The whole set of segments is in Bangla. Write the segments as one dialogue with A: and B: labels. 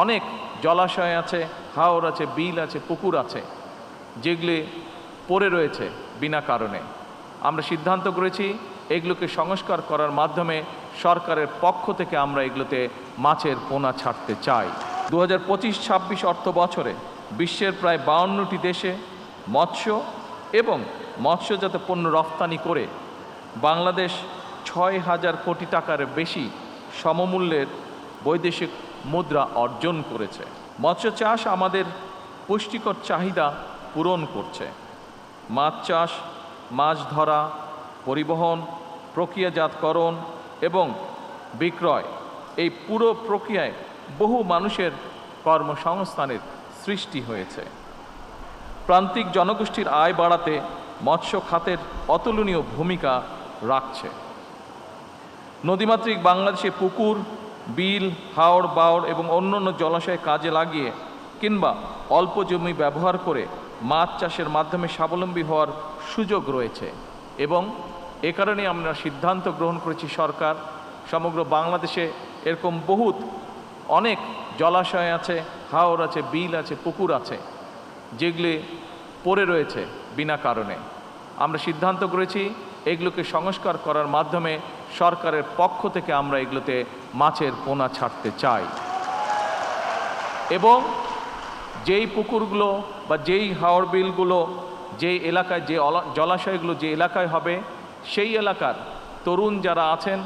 A: অনেক জলাশয় আছে, হাওর আছে, বিল আছে, পুকুর আছে, যেগুলি পড়ে রয়েছে বিনা কারণে। আমরা সিদ্ধান্ত করেছি এগুলোকে সংস্কার করার মাধ্যমে সরকারের পক্ষ থেকে আমরা এগুলোতে মাছের পোনা ছাড়তে চাই। 2025-26 অর্থ বছরে বিশ্বের প্রায় 52টি দেশে মৎস্য এবং মৎস্যজাত পণ্য রপ্তানি করে বাংলাদেশ 6,000 কোটি টাকার বেশি সমমূল্যের বৈদেশিক মুদ্রা অর্জন করেছে। মৎস্য চাষ আমাদের পুষ্টিকর চাহিদা পূরণ করছে। মাছ চাষ, মাছ ধরা, পরিবহন, প্রক্রিয়াজাতকরণ এবং বিক্রয়, এই পুরো প্রক্রিয়ায় বহু মানুষের কর্মসংস্থানের সৃষ্টি হয়েছে। প্রান্তিক জনগোষ্ঠীর আয় বাড়াতে মৎস্য খাতের অতুলনীয় ভূমিকা রাখছে। নদীমাতৃক বাংলাদেশে পুকুর, বিল, হাওর, বাওর এবং অন্যান্য জলাশয় কাজে লাগিয়ে কিংবা অল্প জমি ব্যবহার করে মাছ চাষের মাধ্যমে স্বাবলম্বী হওয়ার সুযোগ রয়েছে এবং এ কারণে আমরা সিদ্ধান্ত গ্রহণ করেছি সরকার সমগ্র বাংলাদেশে এরকম অনেক জলাশয় আছে, হাওর আছে, বিল আছে, পুকুর আছে, যেগুলি পড়ে রয়েছে বিনা কারণে। আমরা সিদ্ধান্ত করেছি এগুলোকে সংস্কার করার মাধ্যমে সরকারের পক্ষ থেকে আমরা এগুলোতে মাছের পোনা ছাড়তে চাই এবং যেই পুকুরগুলো বা যেই হাওর বিলগুলো যেই এলাকায়, যে জলাশয়গুলো যে এলাকায় হবে, সেই এলাকার তরুণ যারা আছেন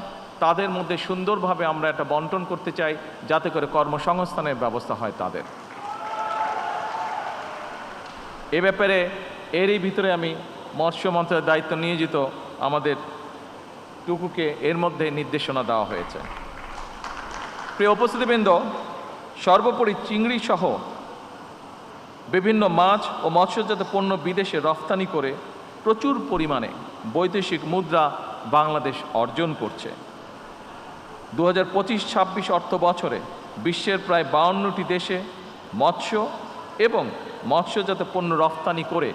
A: তাদের মধ্যে সুন্দরভাবে আমরা একটা বন্টন করতে চাই, যাতে করে কর্মসংস্থানের ব্যবস্থা হয় তাদের। এ ব্যাপারে এরই ভিতরে আমি মৎস্য মন্ত্রণালয়ের দায়িত্ব নিয়োজিত আমাদের টুকুকে এর মধ্যে নির্দেশনা দেওয়া হয়েছে। প্রিয় উপস্থিতিবৃন্দ, সর্বোপরি চিংড়ি সহ বিভিন্ন মাছ ও মৎস্যজাত পণ্য বিদেশে রফতানি করে প্রচুর পরিমাণে বৈদেশিক মুদ্রা বাংলাদেশ অর্জন করছে। 2025-26 অর্থ বছরে বিশ্বের প্রায় 52টি দেশে মৎস্য এবং মৎস্যজাত পণ্য রফতানি করে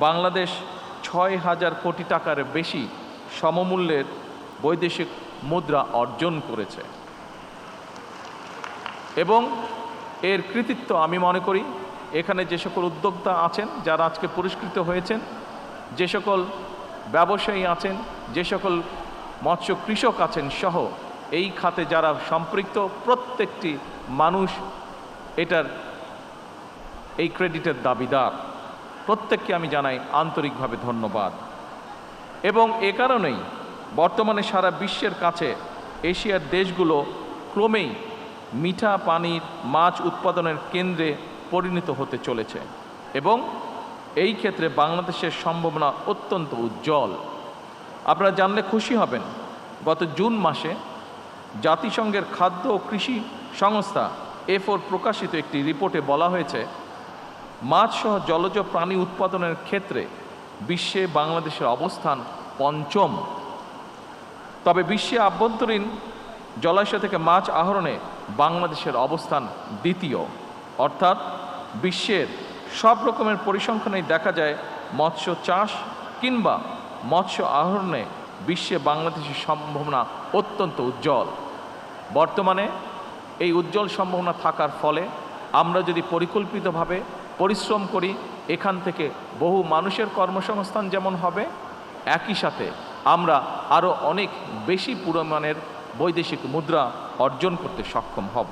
A: বাংলাদেশ 6,000 কোটি টাকার বেশি সমমূল্যের বৈদেশিক মুদ্রা অর্জন করেছে এবং এর কৃতিত্ব আমি মনে করি এখানে যে সকল উদ্যোক্তা আছেন যারা আজকে পুরস্কৃত হয়েছেন, যে সকল ব্যবসায়ী আছেন, যে সকল মৎস্য কৃষক আছেন সহ এই খাতে যারা সম্পৃক্ত প্রত্যেকটি মানুষ এটার এই ক্রেডিটের দাবিদার। প্রত্যেককে আমি জানাই আন্তরিকভাবে ধন্যবাদ। এবং এ কারণেই বর্তমানে সারা বিশ্বের কাছে এশিয়ার দেশগুলো ক্রমেই মিঠা পানির মাছ উৎপাদনের কেন্দ্রে পরিণত হতে চলেছে এবং এই ক্ষেত্রে বাংলাদেশের সম্ভাবনা অত্যন্ত উজ্জ্বল। আপনারা জানলে খুশি হবেন, গত জুন মাসে জাতিসংঘের খাদ্য ও কৃষি সংস্থা FAO প্রকাশিত একটি রিপোর্টে বলা হয়েছে মাছ সহ জলজ প্রাণী উৎপাদনের ক্ষেত্রে বিশ্বে বাংলাদেশের অবস্থান পঞ্চম। তবে বিশ্বে আভ্যন্তরীণ জলাশয় থেকে মাছ আহরণে বাংলাদেশের অবস্থান দ্বিতীয়। অর্থাৎ বিশ্বের সব রকমের পরিসংখ্যানেই দেখা যায় মৎস্য চাষ কিংবা মৎস্য আহরণে বিশ্বে বাংলাদেশের সম্ভাবনা অত্যন্ত উজ্জ্বল। বর্তমানে এই উজ্জ্বল সম্ভাবনা থাকার ফলে আমরা যদি পরিকল্পিতভাবে পরিশ্রম করি, এখান থেকে বহু মানুষের কর্মসংস্থান যেমন হবে, একই সাথে আমরা আরও অনেক বেশি পরিমাণের বৈদেশিক মুদ্রা অর্জন করতে সক্ষম হব।